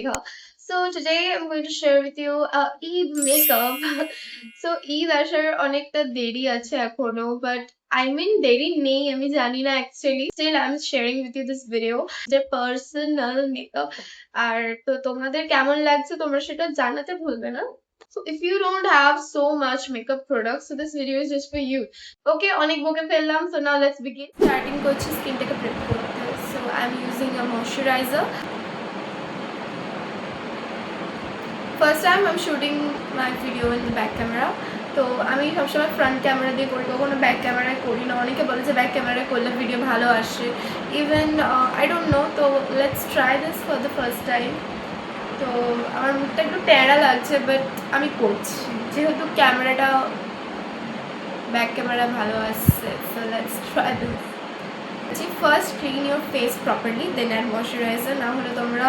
Megha. So today I'm going to share with you Eid makeup. So Eid আসার অনেকটা দেরি আছে এখনো, but I mean দেরি নেই আমি জানি না actually. Still I'm sharing with you this video. যে personal makeup আর তো তোমাদের কেমন লাগছে তোমরা সেটা জানাতে ভুলবে না. So if you don't have so much makeup products, so this video is just for you. Okay, অনেক বকে ফেললাম. So now let's begin. Starting করছি স্কিনটাকে প্রেপ করতে. So I'm using a moisturizer. First time I'm shooting my video in the back camera. তো আমি সবসময় front camera দিয়ে করি, কখনো ব্যাক ক্যামেরায় করি না। অনেকে বলে যে ব্যাক ক্যামেরায় করলে ভিডিও ভালো আসে। ইভেন আই ডোন্ট নো, তো let's try this for the first time. তো আমার মুখটা একটু ট্যাড়া লাগছে, বাট আমি করছি যেহেতু ক্যামেরাটা ব্যাক ক্যামেরা ভালো আসছে। So let's try this. First clean your face properly, then add moisturiser, না হলে তোমরা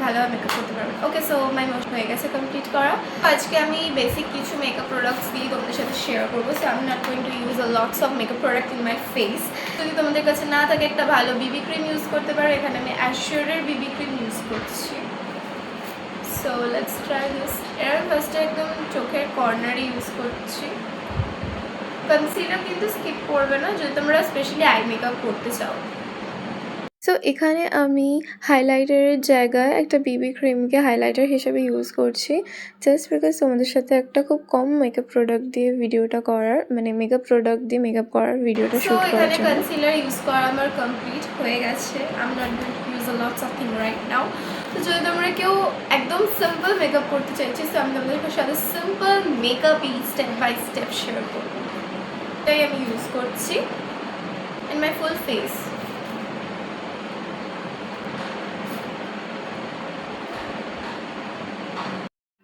ভালোভাবে মেকআপ করতে পারবে। ওকে, সো মাই মোশন হয়ে গেছে কমপ্লিট করা। আজকে আমি বেসিক কিছু মেকআপ প্রোডাক্টস দিয়ে তোমাদের সাথে শেয়ার করবো। So I am not going to use a lots of makeup product in my face. যদি তোমাদের কাছে না থাকে একটা ভালো বিবি ক্রিম ইউজ করতে পারো। এখানে আমি অ্যাশিওরের বিবি ক্রিম ইউজ করছি। So let's try this. এর ফার্স্টে একদম চোখের কর্নারে ইউজ করছি। কনসিলার কিন্তু স্কিপ করবে না যদি তোমরা স্পেশালি আই মেকআপ করতে চাও। সো এখানে আমি হাইলাইটারের জায়গায় একটা বিবি ক্রিমকে হাইলাইটার হিসেবে ইউজ করছি, জাস্ট বিকজ তোমাদের সাথে একটা খুব কম মেকআপ প্রোডাক্ট দিয়ে ভিডিওটা করার, মানে মেকআপ প্রোডাক্ট দিয়ে মেকআপ করার ভিডিওটা শুট করার জন্য। কনসিলার ইউজ করা আমার কমপ্লিট হয়ে গেছে। I am not going to use a lots of thing right now. তো যদি তোমরা কেউ একদম সিম্পল মেকআপ করতে চাইছি, তো আমি তোমাদের সাথে সিম্পল মেকআপই স্টেপ বাই স্টেপ শেয়ার করব। এটাই আমি ইউজ করছি in my full face.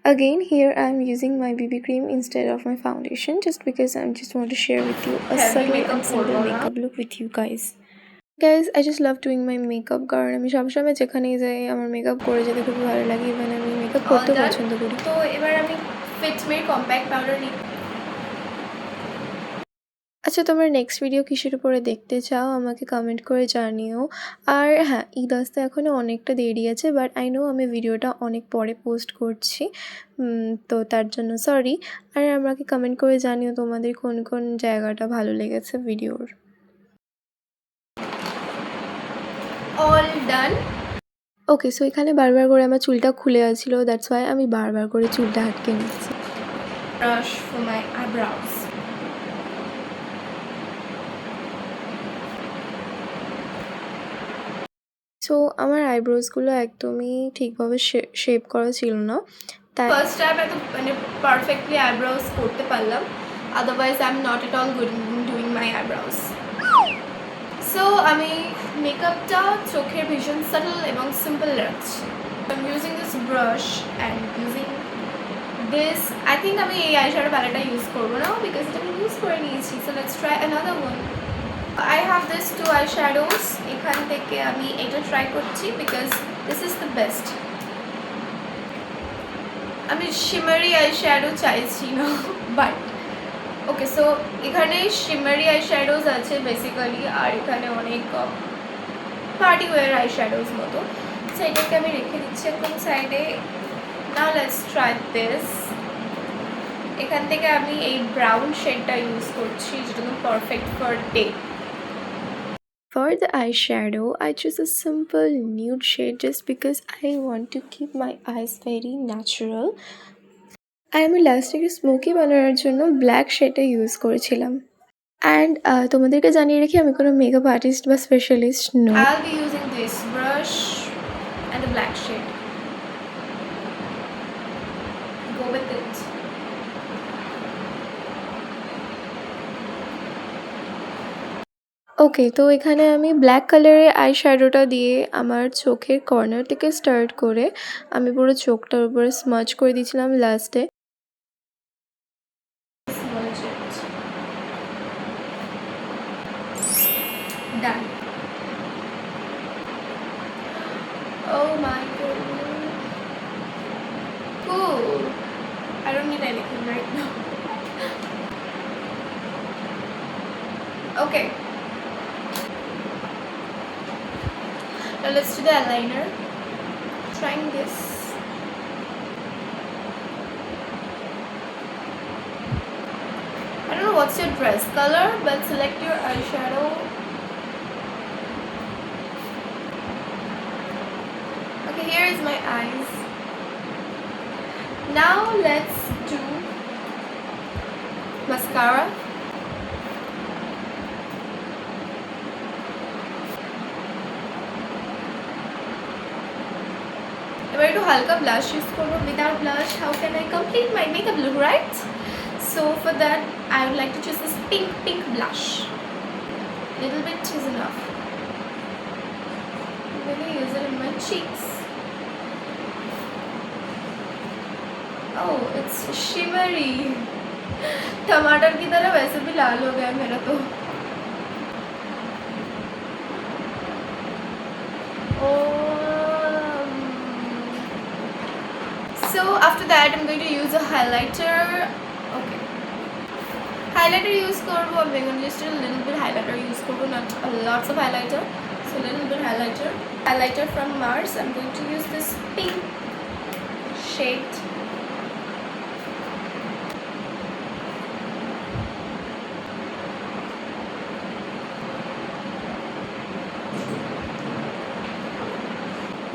Again, here I am using my BB cream instead of my foundation, just because I just want to share with you a subtle and simple makeup look with you guys. Guys, I just love doing my makeup কারণ আমি সবসময় যেখানেই যাই আমার makeup করে যেতে খুব ভালো লাগে, ইভেন আমি মেকআপ করতে পছন্দ করি। তো এবার আমি ফিটমির কম্প্যাক্ট পাউডার নিই। আচ্ছা, তোমরা নেক্সট ভিডিও কিসের উপরে দেখতে চাও আমাকে কমেন্ট করে জানিও। আর হ্যাঁ, ঈদ আসতে এখনও অনেকটা দেরি আছে, বাট আই নো আমি ভিডিওটা অনেক পরে পোস্ট করছি, তো তার জন্য সরি। আর আমাকে কমেন্ট করে জানিও তোমাদের কোন কোন জায়গাটা ভালো লেগেছে ভিডিওর। All done. ওকে, সো এখানে বারবার করে আমার চুলটা খুলে আছিল, দ্যাটস ওয়াই আমি বারবার করে চুলটা আটকে নিচ্ছি। Brush for my eyebrows. So আমার আইব্রোজগুলো একদমই ঠিকভাবে শেপ করা ছিল না, তাই ফার্স্ট টাইম এত মানে পারফেক্টলি আইব্রোজ করতে পারলাম। Otherwise I am not at all good in doing my eyebrows. So আমি মেকআপটা চোখের ভীষণ সাটল এবং সিম্পল রাখছি। I am using this brush and using this. I think আমি এই আইশ্যাডো প্যালেটটা ইউজ করবো না, বিকজ এটা আমি ইউজ করে নিয়েছি। So let's try another one. I have these two eyeshadows. এখান থেকে আমি এটা ট্রাই করছি because this is the best. আমি শিমারি আইশ্যাডো চাইছি না, বাট ওকে। সো এখানে শিমারি আইশ্যাডোজ আছে বেসিক্যালি, আর এখানে অনেক পার্টি ওয়্যার আইশ্যাডোজ মতো। সো এটাকে আমি রেখে দিচ্ছি এখন সাইডে। Now let's try this. এখান থেকে আমি এই ব্রাউন শেডটা ইউজ করছি, যেটা খুব perfect for day. For the eyeshadow, I choose a simple nude shade just because I want to keep my eyes very natural. আমি লাস্টে স্মোকি বানানোর জন্য ব্ল্যাক শেডটা ইউজ করেছিলাম। অ্যান্ড তোমাদেরকে জানিয়ে রেখি আমি কোনো মেকআপ আর্টিস্ট বা স্পেশালিস্ট নই। I'll be using this brush and the black shade. Go with it. ওকে, তো এখানে আমি ব্ল্যাক কালারের আইশ্যাডোটা দিয়ে আমার চোখের কর্নার থেকে স্টার্ট করে আমি পুরো চোখটার উপরে স্মাচ করে দিয়েছিলাম লাস্টে। ডান। Oh my goodness. Cool. I don't need anything right now. Okay. Now let's do the eyeliner. trying this. I don't know what's your dress color, but select your eyeshadow. Okay, here is my eyes. Now let's do mascara. এবার একটু হালকা blush use করবো. Without blush, how can I complete my makeup look, right? So for that, I would like to choose this pink blush. Little bit is enough. I'm going to use it in my cheeks. Oh, it's shimmery. टमाटर की तरह वैसे भी लाल हो गया मेरा तो. So after that I'm going to use a highlighter. Okay, highlighter use করবো. I'm going to just a little bit highlighter use করবো, not lots of highlighter. So a little bit highlighter from Mars. I'm going to use this pink shade.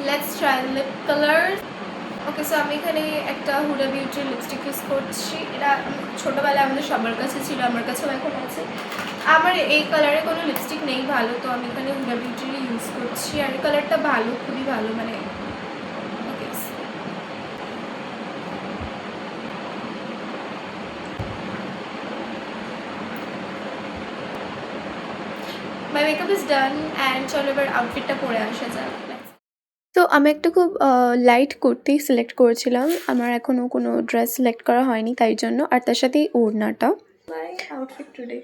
Let's try lip colors. Okay, so আমি এখানে একটা Hooda বিউটির lipstick use করছি. এটা ছোটোবেলায় আমাদের সবার কাছে ছিল, আমার কাছেও এখন আছে. আমার এই কালারে কোনো লিপস্টিক নেই ভালো, তো আমি এখানে হুডা বিউটির ইউজ করছি. আর এই কালারটা ভালো, খুবই ভালো. মানে okay, my makeup is done. And চলো এবার আউটফিটটা পরে আসা যাক. তো আমি একটা খুব লাইট কুর্তি সিলেক্ট করেছিলাম. আমার এখনও কোনো ড্রেস সিলেক্ট করা হয়নি তাই জন্য. আর তার সাথেই ওড়নাটা. My outfit today.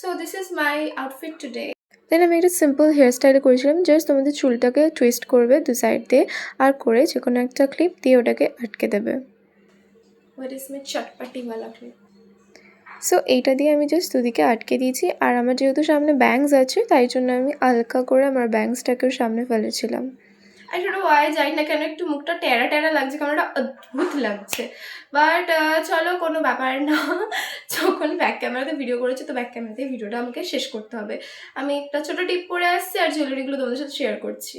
So this is my outfit today. Then আমি একটা সিম্পল হেয়ার স্টাইল করেছিলাম. জাস্ট তোমাদের চুলটাকে টুইস্ট করবে দু সাইড দিয়ে, আর করে যে কোনো একটা ক্লিপ দিয়ে ওটাকে আটকে দেবে. হোয়াট ইজ মাই চটপাটিওয়ালা ক্লিপ. সো এইটা দিয়ে আমি জাস্ট দুদিকে আটকে দিয়েছি. আর আমার যেহেতু সামনে ব্যাংস আছে তাই জন্য আমি হালকা করে আমার ব্যাংসটাকেও সামনে ফেলেছিলাম. আই ডোন্ট নো ওয়াই, জানি না কেন একটু মুখটা টেরা লাগছে, কেমন একটা অদ্ভুত লাগছে. বাট চলো, কোনো ব্যাপার না. যখন ব্যাক ক্যামেরাতে ভিডিও করেছি তো ব্যাক ক্যামেরাতে ভিডিওটা আমাকে শেষ করতে হবে. আমি একটা ছোটো টিপ পরে আসছি আর জুয়েলারিগুলো তোমাদের সাথে শেয়ার করছি.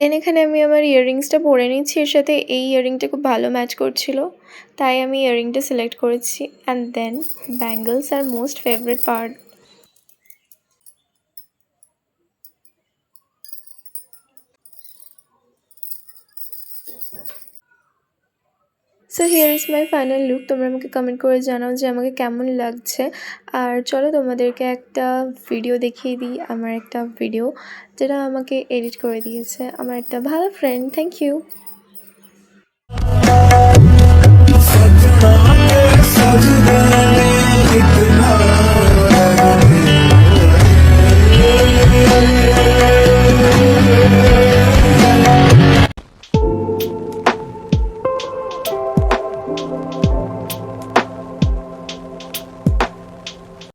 দেন এখানে আমি আমার ইয়াররিংসটা পরে নিচ্ছি. এর সাথে এই ইয়াররিংটা খুব ভালো ম্যাচ করছিল, তাই আমি ইয়াররিংটা সিলেক্ট করেছি. অ্যান্ড দেন ব্যাঙ্গলস আর most favourite part. So here is my final look. তোমরা আমাকে কমেন্ট করে জানাও যে আমাকে কেমন লাগছে. আর চলো তোমাদেরকে একটা ভিডিও দেখিয়ে দিই. আমার একটা ভিডিও যেটা আমাকে এডিট করে দিয়েছে আমার একটা ভালো ফ্রেন্ড. Thank you.